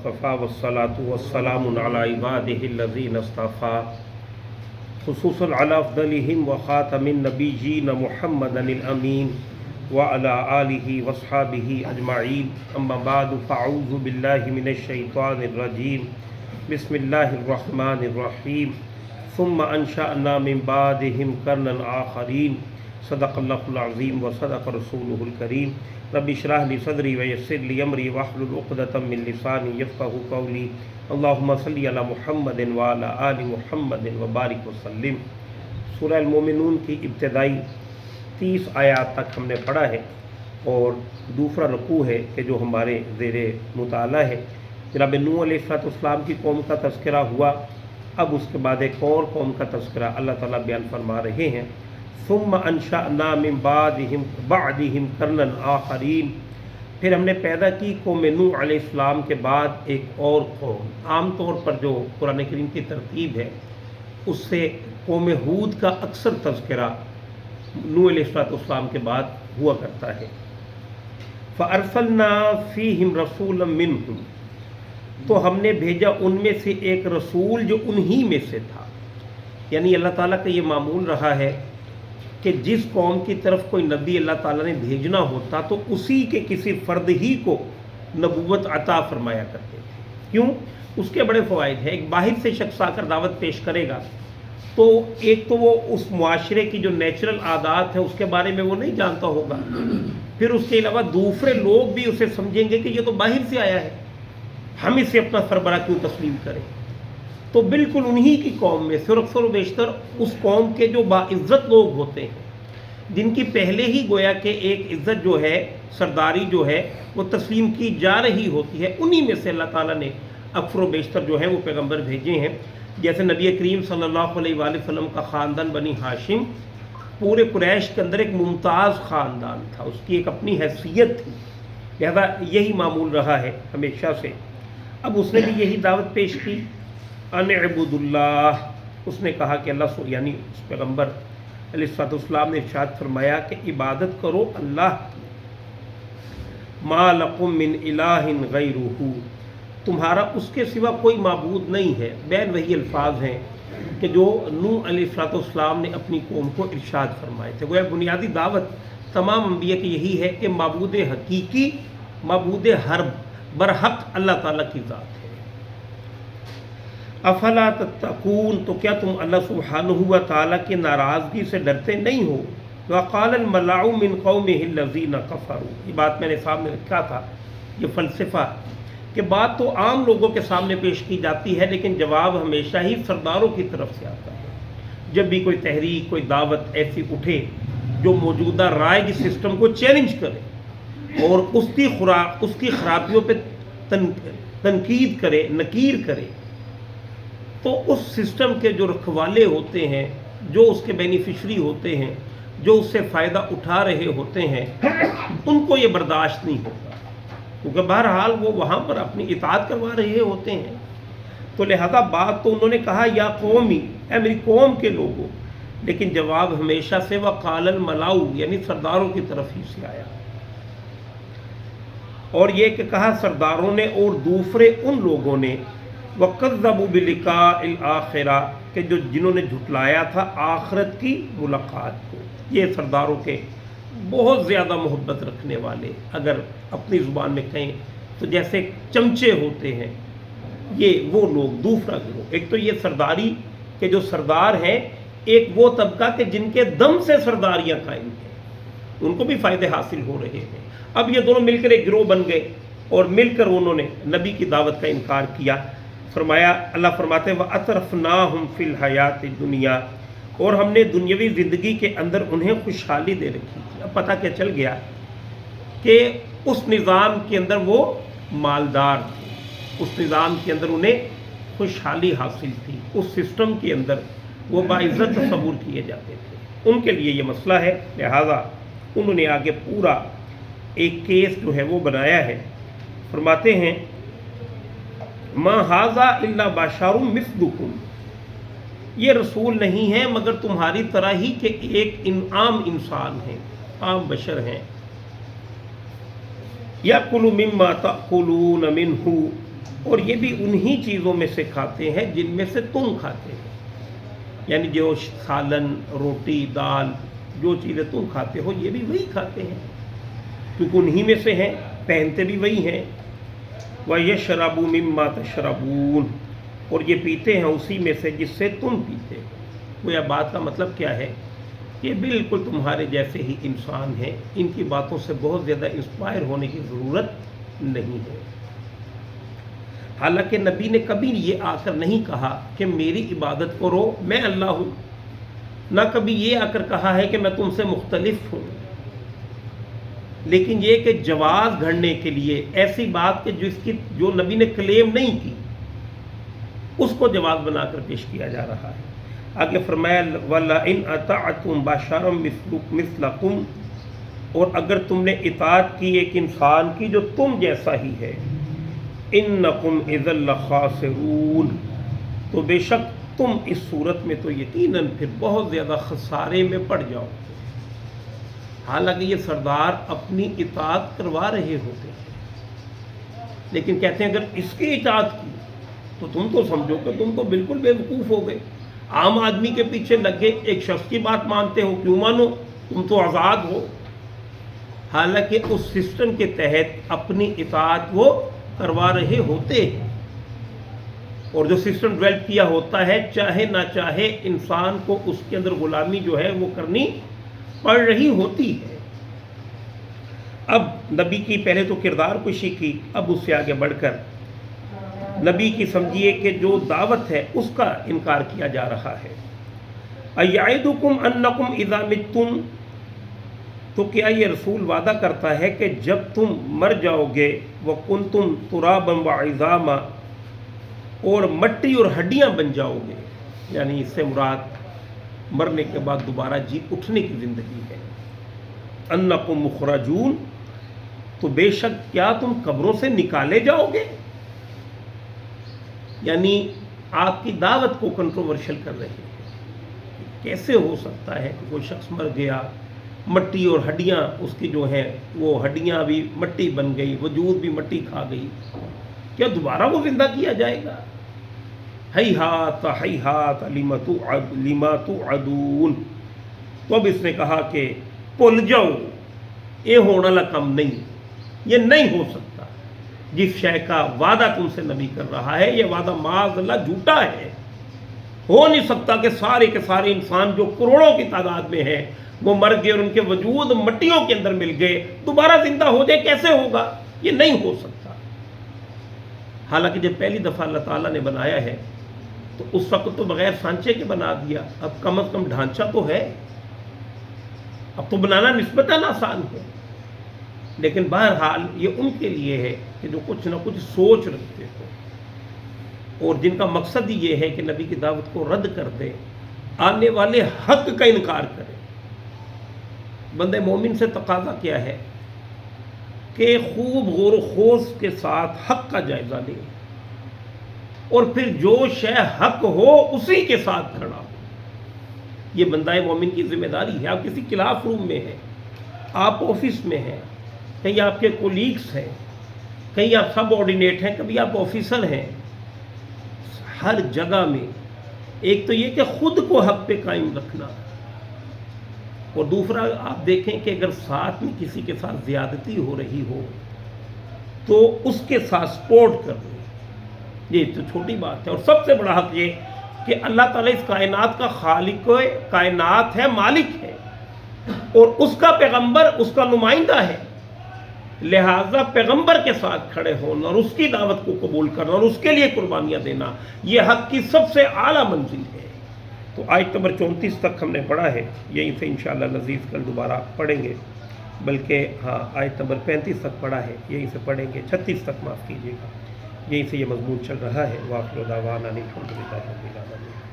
वकफ़ा वस्सलातु वस्सलामु अला इबादिहिल्लज़ीना इस्तफ़ा खुसूसन अला अफ़्ज़लिहिम व ख़ातमिन नबिय्यीन मुहम्मदिल अमीन व अला आलिहि वस्हाबिहि अजमईन अम्मा बादु फ़अऊज़ु बिल्लाहि मिनश शैतानिर रजीम बिस्मिल्लाहिर रहमानिर रहीम सुम्मा अंशअना मिन बादिहिम क़रनन आख़रीन सदक़ल्लाहुल अज़ीम व सदक़ रसूलुहुल करीम रब्बि इश्रह ली सदरी व यस्सिर ली अमरी वहलुल उक़दतम मिन लिसानी यफ़क़हू क़ौली अल्लाहुम्मा सल्लि अला मुहम्मदिन व अला आलि मुहम्मदिन व बारिक वसल्लिम। सूरह अल-मोमिनून की इब्तिदाई 30 आयात तक हमने पढ़ा है और दूसरा रुकू है कि जो हमारे ज़ेरे मुताला है। जनाब नूह अलैहिस्सलाम की कौम का तज़किरा हुआ, अब उसके बाद एक और कौम का तज़किरा अल्लाह ताला बयान फरमा रहे हैं। सुम्मा अंशअना मिन बादिहिम क़रनन आख़रीन, फिर हमने पैदा की कौम नूह अलैहिस्सलाम के बाद एक और कौम। आम तौर पर जो कुरान करीम की तरतीब है उससे कौम हूद का अक्सर तज़किरा नूह अलैहिस्सलाम के बाद हुआ करता है। फ़अरसलना फ़ीहिम रसूलन मिनहुम, तो हमने भेजा उनमें से एक रसूल जो उन्हीं में से था। यानी अल्लाह ताला का ये मामूल रहा है कि जिस कौम की तरफ कोई नबी अल्लाह ताला ने भेजना होता तो उसी के किसी फ़र्द ही को नबूवत अता फरमाया करते थे। क्यों? उसके बड़े फ़वाइद हैं। एक बाहर से शख्स आकर दावत पेश करेगा तो एक तो वो उस मुआशरे की जो नेचुरल आदात है उसके बारे में वो नहीं जानता होगा, फिर उसके अलावा दूसरे लोग भी उसे समझेंगे कि ये तो बाहर से आया है, हम इसे अपना सरबरा क्यों तस्लीम करें। तो बिल्कुल उन्हीं की कौम में से अक्सर बेशतर उस कौम के जो बाइज़्ज़त लोग होते हैं, जिनकी पहले ही गोया कि एक इज़्ज़त जो है, सरदारी जो है वो तस्लीम की जा रही होती है, उन्हीं में से अल्लाह ताला ने अक्सर बेशतर जो है वो पैगंबर भेजे हैं। जैसे नबी करीम सल्लल्लाहु अलैहि वसल्लम का ख़ानदान बनी हाशिम पूरे कुरैश के अंदर एक मुमताज़ ख़ानदान था, उसकी एक अपनी हैसियत थी, लिहाजा यही मामूल रहा है हमेशा से। अब उसने भी यही दावत पेश की, अनअबुदुल्लाह, उसने कहा कि अल्लाह यानी उस पैगम्बर अलैहिस्सलाम ने इरशाद फरमाया कि इबादत करो अल्लाह की, मा लकुम मिन इलाहिन गैरुहु, तुम्हारा उसके सिवा कोई माबूद नहीं है। बैन वही अल्फाज हैं कि जो नूह अलैहिस्सलाम ने अपनी कौम को इरशाद फरमाए थे। गोया बुनियादी दावत तमाम अंबिया की यही है कि माबूद हकीकी, माबूद हर बरहक अल्लाह ताला की ज़ात है। अफला तत्तकून, तो क्या तुम अल्लाह सुब्हानहू व तआला की नाराज़गी से डरते नहीं हो। वक़ालल मलाउ मिन क़ौमिहिल्लज़ीना कफ़रू, ये बात मैंने सामने रखा था। ये फ़लसफ़ा कि बात तो आम लोगों के सामने पेश की जाती है लेकिन जवाब हमेशा ही सरदारों की तरफ से आता है। जब भी कोई तहरीक, कोई दावत ऐसी उठे जो मौजूदा राइज सिस्टम को चैलेंज करे और उसकी खराबियों पे तनकीद करे, नकीर करे, तो उस सिस्टम के जो रखवाले होते हैं, जो उसके बेनिफिशरी होते हैं, जो उससे फ़ायदा उठा रहे होते हैं, उनको ये बर्दाश्त नहीं होता, क्योंकि बहरहाल वो वहाँ पर अपनी इताअत करवा रहे होते हैं। तो लिहाजा बात तो उन्होंने कहा या कौमी, ऐ मेरी कौम के लोगों, लेकिन जवाब हमेशा से वक़ालल मलाउ यानी सरदारों की तरफ ही से आया। और ये कि कहा सरदारों ने और दूसरे उन लोगों ने, वक़ज़्ज़बू बिलिक़ाइल आखिरा, कि जो जिन्होंने झुटलाया था आखिरत की मुलाकात को। ये सरदारों के बहुत ज़्यादा मोहब्बत रखने वाले, अगर अपनी ज़ुबान में कहें तो जैसे चमचे होते हैं, ये वो लोग, दूसरा गिरोह। एक तो ये सरदारी के जो सरदार हैं, एक वो तबका के जिनके दम से सरदारियाँ कायम हैं, उनको भी फ़ायदे हासिल हो रहे हैं। अब ये दोनों मिलकर एक गिरोह बन गए और मिलकर उन्होंने नबी की दावत का इनकार किया। फरमाया, अल्लाह फरमाते व अतरफ़नाहुम फ़िल हयाति दुनिया, और हमने दुनियावी ज़िंदगी के अंदर उन्हें खुशहाली दे रखी थी। अब पता क्या चल गया कि उस निज़ाम के अंदर वो मालदार थे, उस निज़ाम के अंदर उन्हें खुशहाली हासिल थी, उस सिस्टम के अंदर वो बाइज़्ज़त तस्वुर किए जाते थे। उनके लिए ये मसला है, लिहाजा उन्होंने आगे पूरा एक केस जो है वो बनाया है। फरमाते हैं मा हाज़ा इल्ला बशरुम मिस्लुकुम, ये रसूल नहीं है मगर तुम्हारी तरह ही के एक आम इंसान हैं, आम बशर हैं। याकुलु मिम्मा ताकुलून मिन्हु, اور یہ بھی انہی چیزوں میں سے کھاتے ہیں جن میں سے تم کھاتے ہو، یعنی جو سالن، روٹی، دال، جو چیزیں تم کھاتے ہو یہ بھی وہی کھاتے ہیں، کیونکہ انہی میں سے ہیں، پہنتے بھی وہی ہیں۔ وَيَشْرَبُ مِمَّا تَشْرَبُونَ، اور یہ پیتے ہیں اسی میں سے جس سے تم پیتے ہو۔ گویا بات کا مطلب کیا ہے کہ بالکل تمہارے جیسے ہی انسان ہیں، ان کی باتوں سے بہت زیادہ انسپائر ہونے کی ضرورت نہیں ہے۔ حالانکہ نبی نے کبھی یہ آ کر نہیں کہا کہ میری عبادت کرو میں اللہ ہوں، نہ کبھی یہ آ کر کہا ہے کہ میں تم سے مختلف ہوں، لیکن یہ کہ جواز گھڑنے کے لیے ایسی بات کہ جو نبی نے کلیم نہیں کی اس کو جواز بنا کر پیش کیا جا رہا ہے۔ آگے فرمایا وَلَئِنْ أَطَعْتُمْ بَشَرًا مِثْلَكُمْ، اور اگر تم نے اطاعت کی ایک انسان کی جو تم جیسا ہی ہے، إِنَّكُمْ إِذًا لَخَاسِرُونَ، تو بے شک تم اس صورت میں تو یقیناً پھر بہت زیادہ خسارے میں پڑ جاؤ گے۔ حالانکہ یہ سردار اپنی اطاعت کروا رہے ہوتے ہیں، لیکن کہتے ہیں اگر اس کی اطاعت کی تو تم تو سمجھو کہ تم تو بالکل بے وقوف ہو گئے، عام آدمی کے پیچھے لگے ایک شخص کی بات مانتے ہو، کیوں مانو، تم تو آزاد ہو۔ حالانکہ اس سسٹم کے تحت اپنی اطاعت وہ کروا رہے ہوتے ہیں، اور جو سسٹم ڈیولپ کیا ہوتا ہے چاہے نہ چاہے انسان کو اس کے اندر غلامی جو ہے وہ کرنی پڑ رہی ہوتی ہے۔ اب نبی کی پہلے تو کردار کشی کی، اب اس سے آگے بڑھ کر نبی کی سمجھیے کہ جو دعوت ہے اس کا انکار کیا جا رہا ہے۔ اَیَعِدُکُمْ أَنَّکُمْ اِذَا مِتُّمْ، تو کیا یہ رسول وعدہ کرتا ہے کہ جب تم مر جاؤ گے وَكُنْتُمْ تُرَابًا وَعِظَامًا، اور مٹی اور ہڈیاں بن جاؤ گے، یعنی اس سے مراد مرنے کے بعد دوبارہ جی اٹھنے کی زندگی ہے۔ اَنَّکُمْ مُخْرَجُونَ، تو بے شک کیا تم قبروں سے نکالے جاؤ گے، یعنی آپ کی دعوت کو کنٹروورشل کر رہے ہیں۔ کیسے ہو سکتا ہے کہ کوئی شخص مر گیا، مٹی اور ہڈیاں اس کی جو ہیں وہ ہڈیاں بھی مٹی بن گئی، وجود بھی مٹی کھا گئی، کیا دوبارہ وہ زندہ کیا جائے گا؟ ہیہات ہیہات لما توعدون، تو اب اس نے کہا کہ بھول جاؤ، یہ ہونے والا کم نہیں، یہ نہیں ہو سکتا۔ جس شے کا وعدہ تم سے نبی کر رہا ہے یہ وعدہ معاذ اللہ جھوٹا ہے۔ ہو نہیں سکتا کہ سارے کے سارے انسان جو کروڑوں کی تعداد میں ہیں وہ مر گئے اور ان کے وجود مٹیوں کے اندر مل گئے، دوبارہ زندہ ہو جائے، کیسے ہوگا؟ یہ نہیں ہو سکتا۔ حالانکہ جب پہلی دفعہ اللہ تعالیٰ نے بنایا ہے تو اس وقت تو بغیر سانچے کے بنا دیا، اب کم از کم ڈھانچہ تو ہے، اب تو بنانا نسبتاً آسان ہے۔ لیکن بہرحال یہ ان کے لیے ہے کہ جو کچھ نہ کچھ سوچ رکھتے ہو اور جن کا مقصد ہی یہ ہے کہ نبی کی دعوت کو رد کر دے، آنے والے حق کا انکار کرے۔ بندہ مومن سے تقاضا کیا ہے کہ خوب غور و خوض کے ساتھ حق کا جائزہ لے اور پھر جو شے حق ہو اسی کے ساتھ کھڑا ہو۔ یہ بندہ مومن کی ذمہ داری ہے۔ آپ کسی کلاس روم میں ہیں، آپ آفس میں ہیں، کہیں آپ کے کولیگس ہیں، کہیں آپ سب آرڈینیٹ ہیں، کبھی آپ آفیسر ہیں، ہر جگہ میں ایک تو یہ کہ خود کو حق پہ قائم رکھنا، اور دوسرا آپ دیکھیں کہ اگر ساتھ میں کسی کے ساتھ زیادتی ہو رہی ہو تو اس کے ساتھ سپورٹ کرنا، یہ تو چھوٹی بات ہے۔ اور سب سے بڑا حق یہ کہ اللہ تعالیٰ اس کائنات کا خالق کائنات ہے، مالک ہے، اور اس کا پیغمبر اس کا نمائندہ ہے، لہٰذا پیغمبر کے ساتھ کھڑے ہونا اور اس کی دعوت کو قبول کرنا اور اس کے لیے قربانیاں دینا، یہ حق کی سب سے اعلیٰ منزل ہے۔ تو آیت نمبر 34 تک ہم نے پڑھا ہے، یہیں سے انشاءاللہ لذیذ کل دوبارہ پڑھیں گے، بلکہ ہاں آیت نمبر 35 تک پڑھا ہے، یہیں سے پڑھیں گے، 36 تک معاف کیجیے گا، یہیں سے یہ مضمون چل رہا ہے۔ وآخر دعوانا الحمدللہ رب العالمین۔